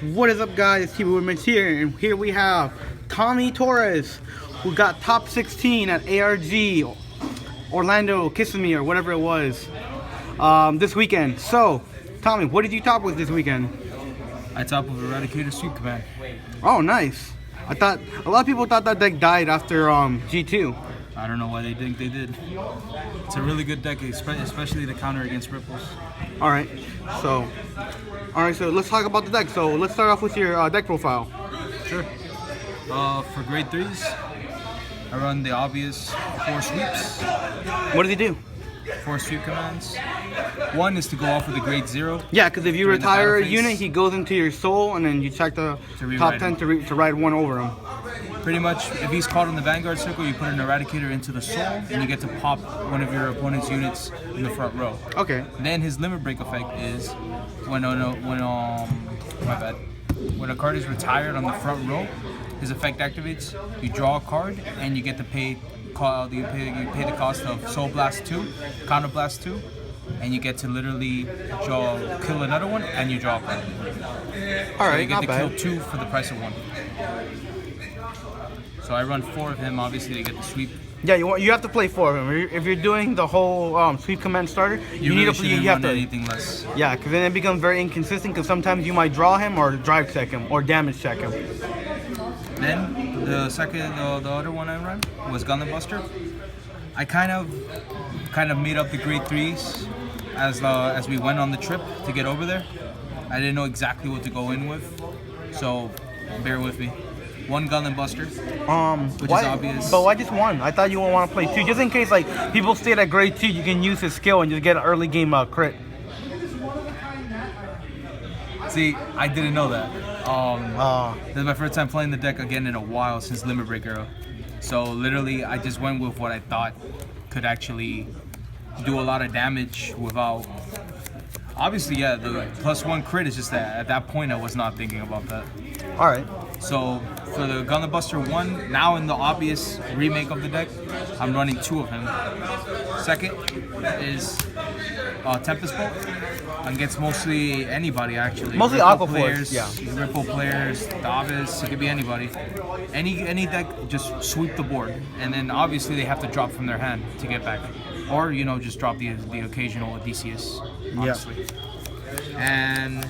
What is up, guys? It's T-Boy Mitch here, and here we have Tommy Torres, who got top 16 at ARG, Orlando, Kissamee, or whatever it was, this weekend. So, Tommy, what did you top with this weekend? I top with Eradicator Sweep Command. Oh, nice. I thought a lot of people thought that deck died after G2. I don't know why they think they did. It's a really good deck, especially the counter against ripples. All right, so let's talk about the deck. So let's start off with your deck profile. Sure. For grade 3s, I run the obvious 4 sweeps. What does he do? 4 sweep commands. One is to go off with a grade 0. Yeah, because if you retire a phase. unit, he goes into your soul, and then you check the top 10 to ride one over him. Pretty much, if he's caught in the Vanguard circle, you put an Eradicator into the soul, and you get to pop one of your opponent's units in the front row. Okay. Then his limit break effect is when a card is retired on the front row, his effect activates. You draw a card, and you get to pay the cost of Soul Blast 2, Counter Blast 2, and you get to literally kill another one, and you draw a card. All right, so you get not to bad. kill 2 for the price of 1. So I run 4 of him, obviously, to get the sweep. Yeah, you have to play 4 of them. If you're doing the whole sweep command starter, you need to play. You have to anything less. Yeah, because then it becomes very inconsistent. Because sometimes you might draw him or drive check him or damage check him. Then the other one I ran was Gauntlet Buster. I kind of made up the grade 3s as we went on the trip to get over there. I didn't know exactly what to go in with, so bear with me. 1 Gauntlet Buster, which is obvious. But why just 1? I thought you would want to play 2, just in case like people stayed at grade 2. You can use his skill and just get an early game crit. See, I didn't know that. This is my first time playing the deck again in a while since Limit Break era. So literally, I just went with what I thought could actually do a lot of damage without. Obviously, yeah, the +1 crit is just that at that point I was not thinking about that. All right. So for the Gauntlet Buster 1, now in the obvious remake of the deck, I'm running 2 of him. Second is Tempest Bolt against mostly anybody actually. Mostly Ripple Aqua players, yeah. Ripple players, Davis, it could be anybody. Any deck, just sweep the board, and then obviously they have to drop from their hand to get back, or just drop the occasional Odysseus, honestly. Yeah. And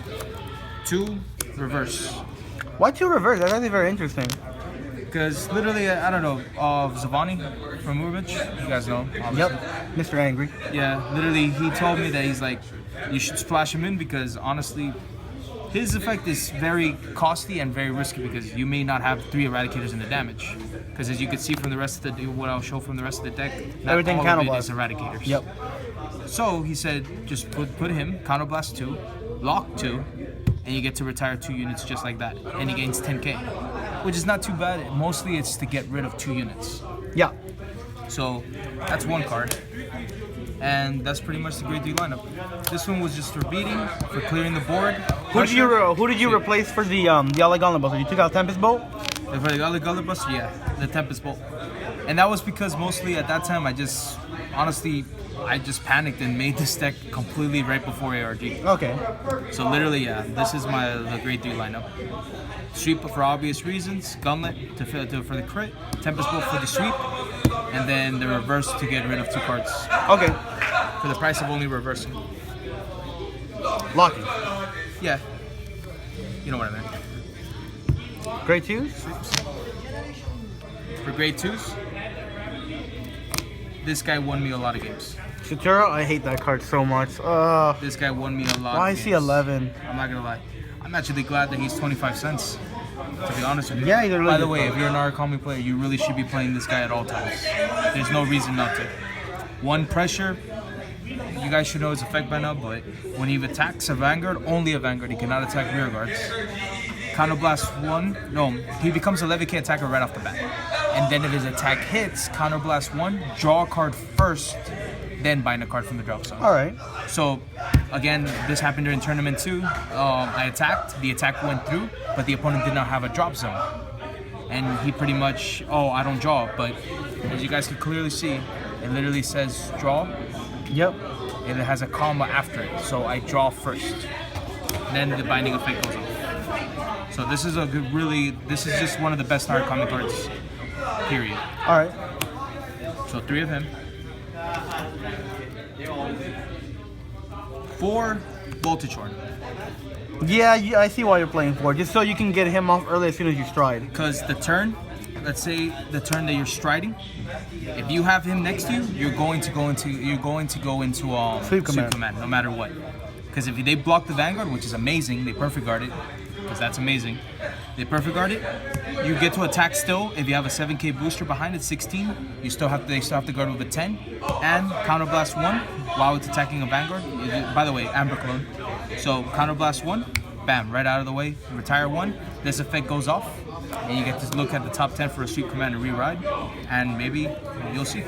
2 reverse. Why 2 reverse? That's actually very interesting. Because literally, I don't know, Zavani from Movement, you guys know him, obviously. Yep, Mr. Angry. Yeah, literally, he told me that he's like, you should splash him in because honestly, his effect is very costly and very risky because you may not have 3 Eradicators in the damage. Because as you can see from the rest of what I'll show from the rest of the deck, not everything all of it is Eradicators. Yep. So he said, just put him, Counter Blast 2, Lock 2, and you get to retire 2 units just like that, and he gains 10k, which is not too bad. Mostly it's to get rid of 2 units. Yeah. So that's 1 card, and that's pretty much the grade 3 lineup. This one was just for beating, for clearing the board. Who did you replace for the Yellow Gauntlet Buster? You took out Tempest Bolt? For the Gauntlet Buster, yeah, the Tempest Bolt. And that was because mostly at that time I just panicked and made this deck completely right before ARG. Okay. So literally, yeah, this is the grade 3 lineup. Sweep for obvious reasons, Gauntlet for the crit, Tempest Bolt for the sweep, and then the reverse to get rid of 2 cards. Okay. For the price of only reversing. Locking. Yeah. You know what I meant. Grade 2s? For grade 2s, this guy won me a lot of games. Satura, I hate that card so much. This guy won me a lot of games. Why is he 11? I'm not gonna lie. I'm actually glad that he's 25 cents. To be honest with you. Yeah, he's a really By the good way, player. if you're an Arcami player, you really should be playing this guy at all times. There's no reason not to. 1 pressure. You guys should know his effect by now, but when he attacks a Vanguard, only a Vanguard, he cannot attack rear guards. Counter Blast 1, no, he becomes a Levitate attacker right off the bat. And then if his attack hits, Counter Blast 1, draw a card first, then bind a card from the drop zone. All right. So, again, this happened during Tournament 2. I attacked, the attack went through, but the opponent did not have a drop zone. And he pretty much, I don't draw, but as you guys can clearly see, it literally says draw. Yep. And it has a comma after it, so I draw first. Then the binding effect goes on. So this is a good, this is just one of the best hard common cards, period. All right. So 3 of him. 4 Voltage Horn. Yeah, I see why you're playing 4, just so you can get him off early as soon as you stride. Because the turn, let's say the turn that you're striding, if you have him next to you, you're going to go into Sweep command, no matter what. Because if they block the Vanguard, which is amazing, they perfect guard it, because that's amazing. They perfect guard it. You get to attack still. If you have a 7K booster behind it, 16, they still have to guard with a 10 and counterblast 1 while it's attacking a Vanguard. By the way, Amber Clone. So counterblast 1, bam, right out of the way. Retire 1. This effect goes off, and you get to look at the top 10 for a sweep command and re-ride, and maybe you'll see.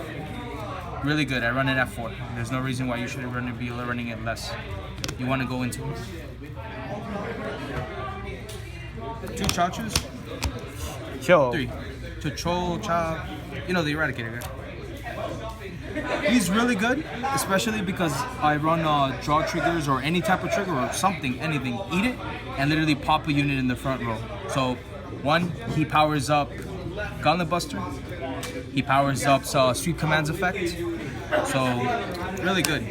Really good. I run it at 4. There's no reason why you shouldn't be running it less. You want to go into it. 2 Chachus. Cho. 3. To Cho, Cha, you know, the Eradicator guy. He's really good, especially because I run draw triggers or any type of trigger or something, anything. Eat it and literally pop a unit in the front row. So 1, he powers up Gauntlet Buster. He powers up Sweep Commands effect. So really good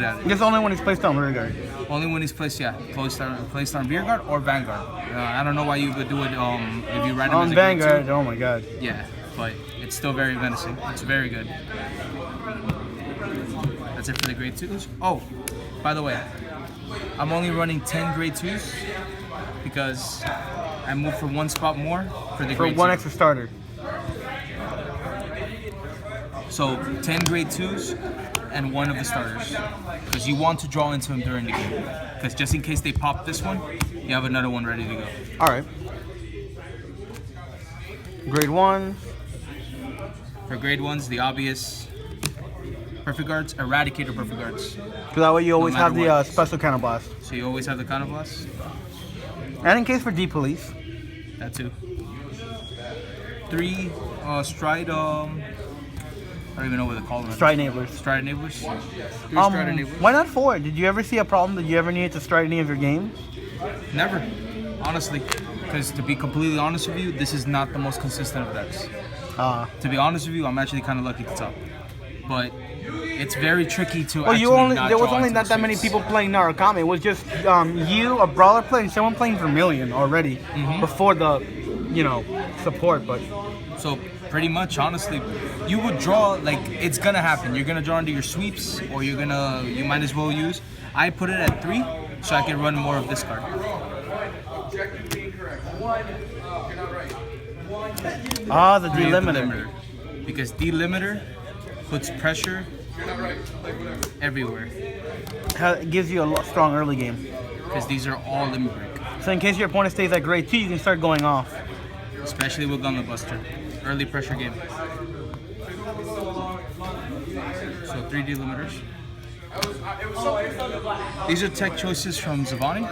at it. Just only when he's placed on rear guard. Only when he's placed on rear guard or Vanguard. I don't know why you would do it if you ride him on as a Vanguard. grade 2. Oh my god. Yeah, but it's still very menacing. It's very good. That's it for the grade 2s. Oh, by the way, I'm only running 10 grade 2s because I moved for 1 spot more for the grade 1 2. extra starter. So 10 grade 2s and 1 of the starters, because you want to draw into them during the game. Because just in case they pop this one, you have another one ready to go. All right. Grade 1. For grade 1s, the obvious perfect guards, Eradicator perfect guards. So that way you always have the special counter blast. So you always have the counter blast. And in case for D police. That too. 3 stride. I don't even know what they call them. Stride enablers. Stride enablers. 3 stride enablers. Why not 4? Did you ever see a problem that you ever needed to stride any of your games? Never, honestly. Because to be completely honest with you, this is not the most consistent of decks. To be honest with you, I'm actually kind of lucky at the top. But it's very tricky to there was only not that many people playing Narukami. It was just you, a brawler player, and someone playing Vermilion already before the, support. But so pretty much, honestly, you would draw, like, it's gonna happen. You're gonna draw into your sweeps, or you might as well use. I put it at 3 so I can run more of this card. The delimiter. Because delimiter puts pressure everywhere. It gives you a strong early game. Because these are all limit break. So in case your opponent stays at grade 2, you can start going off. Especially with Gauntlet Buster. Early pressure game. So 3 delimiters. These are tech choices from Zavani.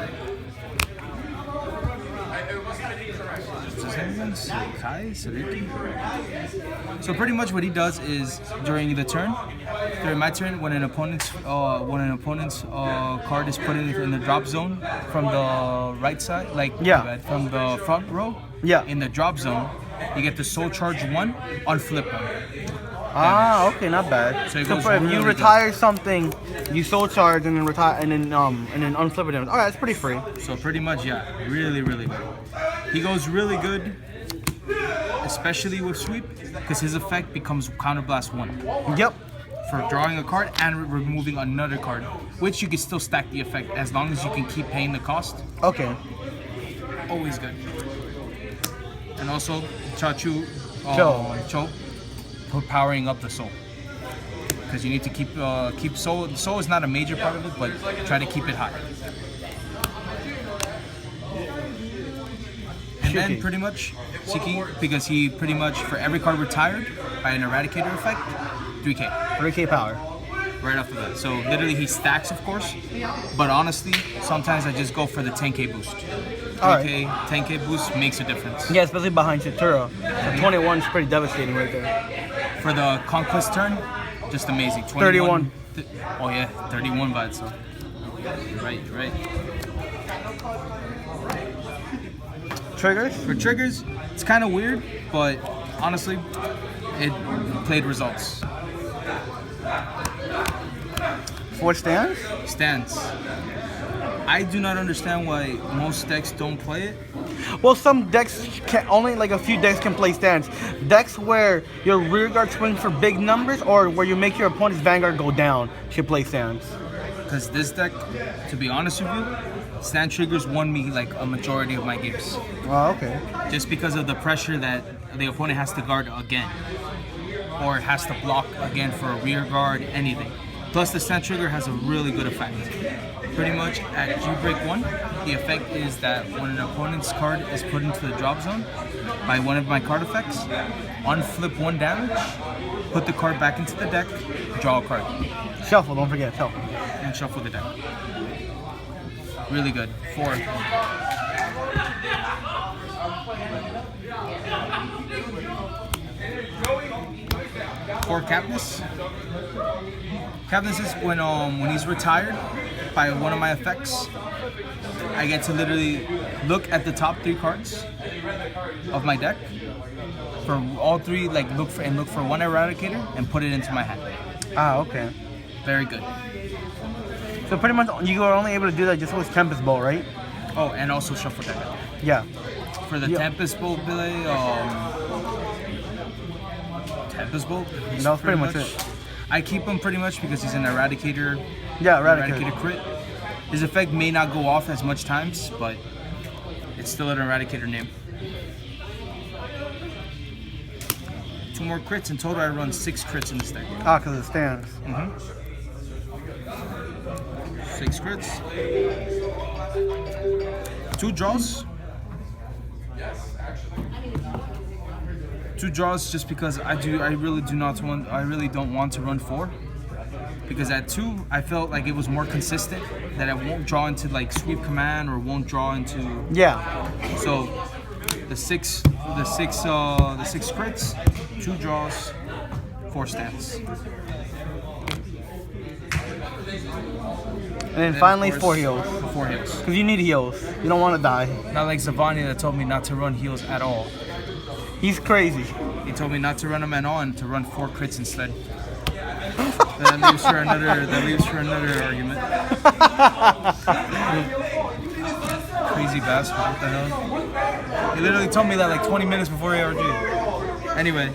So pretty much what he does is during my turn, when an opponent's card is put in the drop zone from the right side, from the front row, in the drop zone, you get the soul charge 1 on flip 1. Okay, not bad. So if you retire something, you soul charge and then unflip it. Okay, that's pretty free. So pretty much, yeah, really, really good. He goes really good, especially with sweep, because his effect becomes counterblast 1. Yep. For drawing a card and removing another card, which you can still stack the effect as long as you can keep paying the cost. Okay. Always good. And also, Cho for powering up the soul, because you need to keep soul. Soul is not a major part of it, but try to keep it high. And then pretty much Siki, because he pretty much for every card retired by an Eradicator effect, 3K. 3K power. Right off the bat. So literally he stacks, of course, but honestly, sometimes I just go for the 10K boost. 3K, 10K boost makes a difference. Yeah, especially behind Satura. 21 is pretty devastating right there. For the Conquest turn, just amazing. 31. Oh yeah, 31 by itself. Right. triggers? For triggers, it's kind of weird, but honestly, it played results. 4 stands? Stands. I do not understand why most decks don't play it. Well, some decks can only, like a few decks can play stands. Decks where your rear guard swings for big numbers or where you make your opponent's Vanguard go down should play stands. Because this deck, to be honest with you, stand triggers won me like a majority of my games. Oh, okay. Just because of the pressure that the opponent has to guard again. Or has to block again for a rear guard, anything. Plus the stand trigger has a really good effect. Pretty much at G-Break 1, the effect is that when an opponent's card is put into the drop zone by one of my card effects, unflip 1 damage, put the card back into the deck, draw a card. Shuffle, don't forget, shuffle. And shuffle the deck. Really good. 4. For Capness. Capness is when he's retired by one of my effects, I get to literally look at the top 3 cards of my deck for all 3, like look for one Eradicator and put it into my hand. Ah, okay. Very good. So pretty much you are only able to do that just with Tempest Bolt, right? Oh, and also shuffle deck. Yeah. For the Tempest Bolt play, Tempest Bolt. That was pretty much it. I keep him pretty much because he's an Eradicator. Yeah, Eradicator Crit. His effect may not go off as much times, but it's still an Eradicator name. 2 more crits. In total, I run 6 crits in this deck. Ah, because it stands. 6 crits. 2 draws. 2 draws just because I really don't want to run 4. Because at 2, I felt like it was more consistent, that I won't draw into like sweep command or won't draw into. Yeah. So the six crits, 2 draws, 4 stands. And then finally, of course, 4 heals. 4 heals. Because you need heals. You don't want to die. Not like Zavani that told me not to run heals at all. He's crazy. He told me not to run them at all and to run 4 crits instead. That leaves for another argument. Crazy bastard, what the hell? He literally told me that like 20 minutes before ARG. Anyway,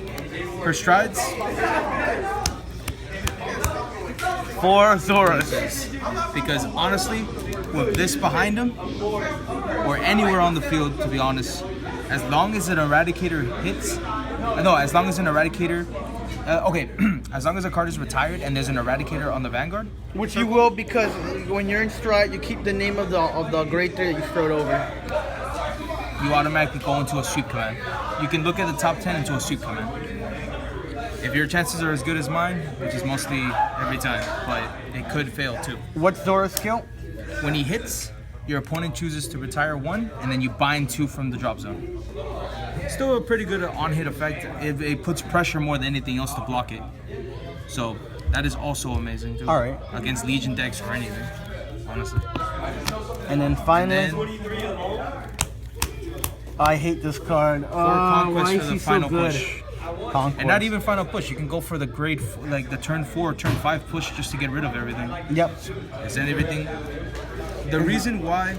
for strides, 4 Zoras. because honestly, with this behind him, or anywhere on the field, to be honest, as long as an Eradicator hits, as long as an Eradicator, as long as a card is retired and there's an Eradicator on the Vanguard. Which you will, because when you're in stride, you keep the name of the grade 3 that you strode over. You automatically go into a sweep command. You can look at the top 10 into a sweep command. If your chances are as good as mine, which is mostly every time, but it could fail too. What's Zora's skill? When he hits, your opponent chooses to retire 1, and then you bind 2 from the drop zone. Still a pretty good on-hit effect. It puts pressure more than anything else to block it. So that is also amazing too. All right. Against Legion decks or anything, honestly. And then finally, I hate this card. For Conquest for the final push. Conquest. And not even final push. You can go for the like the turn 4, turn 5 push just to get rid of everything. Yep. Send everything. The reason why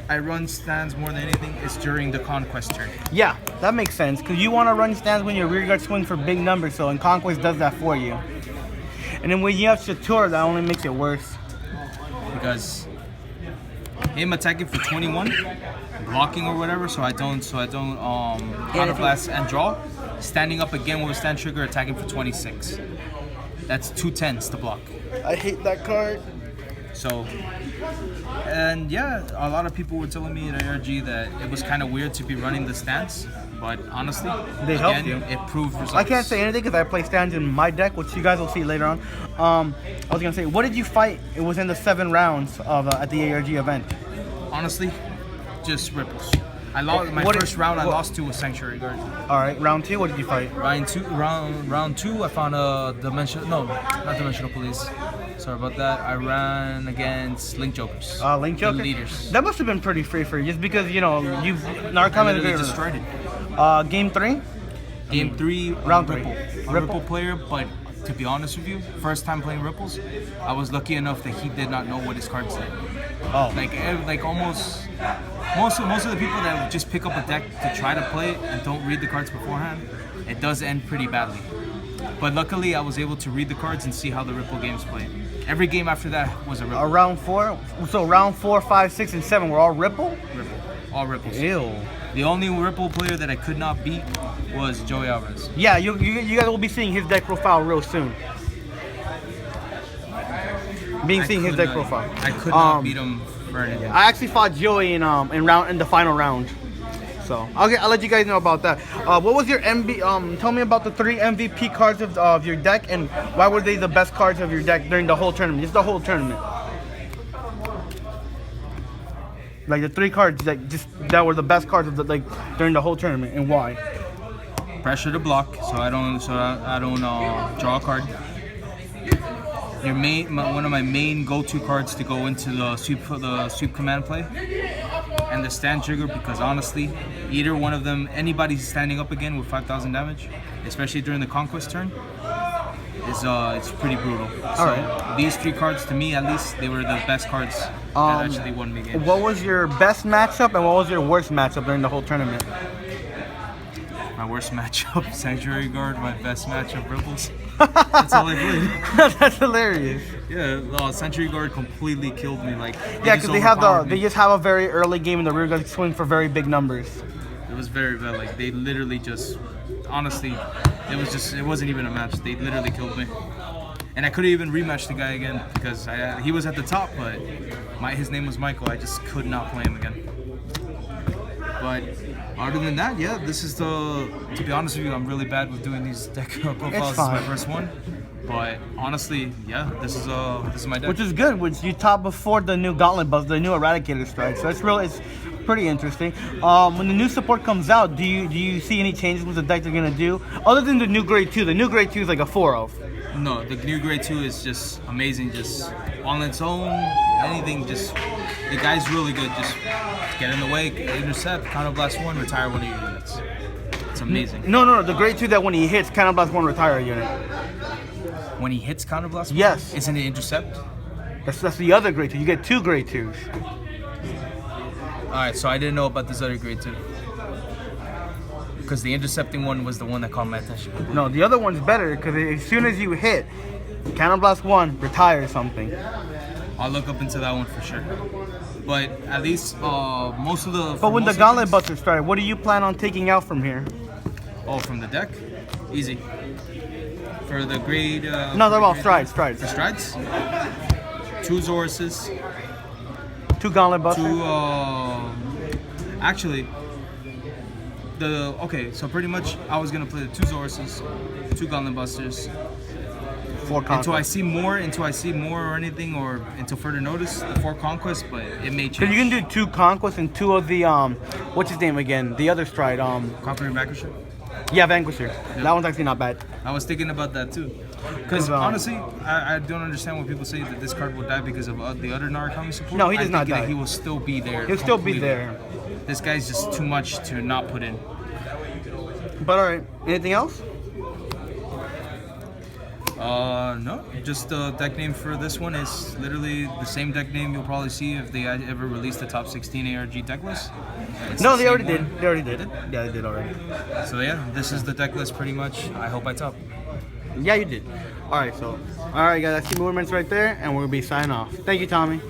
I run stands more than anything is during the Conquest turn. Yeah, that makes sense. Because you want to run stands when your rear guard swings for big numbers, so and Conquest does that for you. And then when you have Shatur, that only makes it worse. Because him attacking for 21, blocking or whatever, so I don't counterblast and draw. Standing up again with a stand trigger, attacking for 26. That's 2 10s to block. I hate that card. So, and yeah, a lot of people were telling me at ARG that it was kind of weird to be running the stands, but honestly, they helped you. It proved results. I can't say anything because I play stands in my deck, which you guys will see later on. I was gonna say, what did you fight? It was in the 7 rounds of at the ARG event. Honestly, just ripples. I lost my first round. I lost to a Sanctuary Guard. All right, round 2. What did you fight? Round two. I found a not dimensional police. Sorry about that. I ran against Link Jokers. Link Joker? The leaders. That must have been pretty free for you, just because, you know, you've I Narcomen literally destroyed it. Game 3? Game 3, Round three. Ripple. A Ripple player, but to be honest with you, first time playing Ripples, I was lucky enough that he did not know what his cards did. Oh. Like most of the people that just pick up a deck to try to play it and don't read the cards beforehand, it does end pretty badly. But luckily, I was able to read the cards and see how the Ripple games play. Every game after that was a Ripple. Round 4? So round 4, 5, 6, and 7 were all Ripple? Ripple. All Ripples. Ew. The only Ripple player that I could not beat was Joey Alvarez. Yeah, you guys will be seeing his deck profile real soon. Seeing his deck profile. I could not beat him for anything. I actually fought Joey in the final round. So I'll let you guys know about that. What was your tell me about the 3 MVP cards of your deck, and why were they the best cards of your deck during the whole tournament? Just the whole tournament. Like the 3 cards that were the best cards of during the whole tournament, and why? Pressure to block, so I don't draw a card. One of my main go-to cards to go into the sweep command play, and the stand trigger, because honestly, either one of them, anybody standing up again with 5,000 damage, especially during the conquest turn, is it's pretty brutal. So these 3 cards, to me at least, they were the best cards that actually won me games. What was your best matchup, and what was your worst matchup during the whole tournament? My worst matchup, Sanctuary Guard. My best matchup, Ripples. That's all I played. That's hilarious. Yeah, Sanctuary Guard completely killed me. Yeah, because they just have a very early game and the rear guard swing for very big numbers. It was very bad. Like they literally just, honestly, it wasn't even a match. They literally killed me, and I couldn't even rematch the guy again because he was at the top, but his name was Michael. I just could not play him again. But other than that, yeah, to be honest with you, I'm really bad with doing these deck profiles. This is my first one. But honestly, yeah, this is my deck. Which is good, which you top before the new Gauntlet Buzz, the new Eradicator strike. So it's pretty interesting. When the new support comes out, do you see any changes with the deck they're gonna do? Other than the new Grade 2, the new Grade 2 is like a 4-0. No, the new Grade 2 is just amazing, just on its own, anything, just, the guy's really good, just get in the way, intercept, counterblast 1, retire 1 of your units. It's amazing. No, the Grade 2 that when he hits, counterblast 1, retire a unit. When he hits counterblast 1? Yes. Isn't it intercept? That's the other Grade 2, you get 2 Grade 2s. Alright, so I didn't know about this other Grade 2. Because the intercepting one was the one that caught my attention. No, the other one's better because as soon as you hit, counterblast 1, retire something. I'll look up into that one for sure. But at least most of the... But when the Gauntlet Buster started, what do you plan on taking out from here? Oh, from the deck? Easy. For the grade... no, they're all strides. For strides? 2 Zoruses. 2 Gauntlet Busters? 2... actually... so pretty much I was gonna play the 2 Zoruses, 2 Gauntlet Busters. 4 Conquest. Until I see more or anything, or until further notice, the 4 Conquest, but it may change. Cause you can do 2 Conquest and 2 of the what's his name again? The other stride, Conquering Vanquisher? Yeah, Vanquisher. Yep. That one's actually not bad. I was thinking about that too. Because honestly, I don't understand when people say that this card will die because of the other Narukami support. No, he does not die. That he will still be there. He'll still be there. This guy's just too much to not put in. But alright, anything else? No. Just the deck name for this one is literally the same deck name you'll probably see if they ever released the top 16 ARG deck list. No, they already did. They already did. Yeah, they did already. So yeah, this is the deck list pretty much. I hope I top. Yeah, you did. Alright, guys, that's the movements right there, and we'll be signing off. Thank you, Tommy.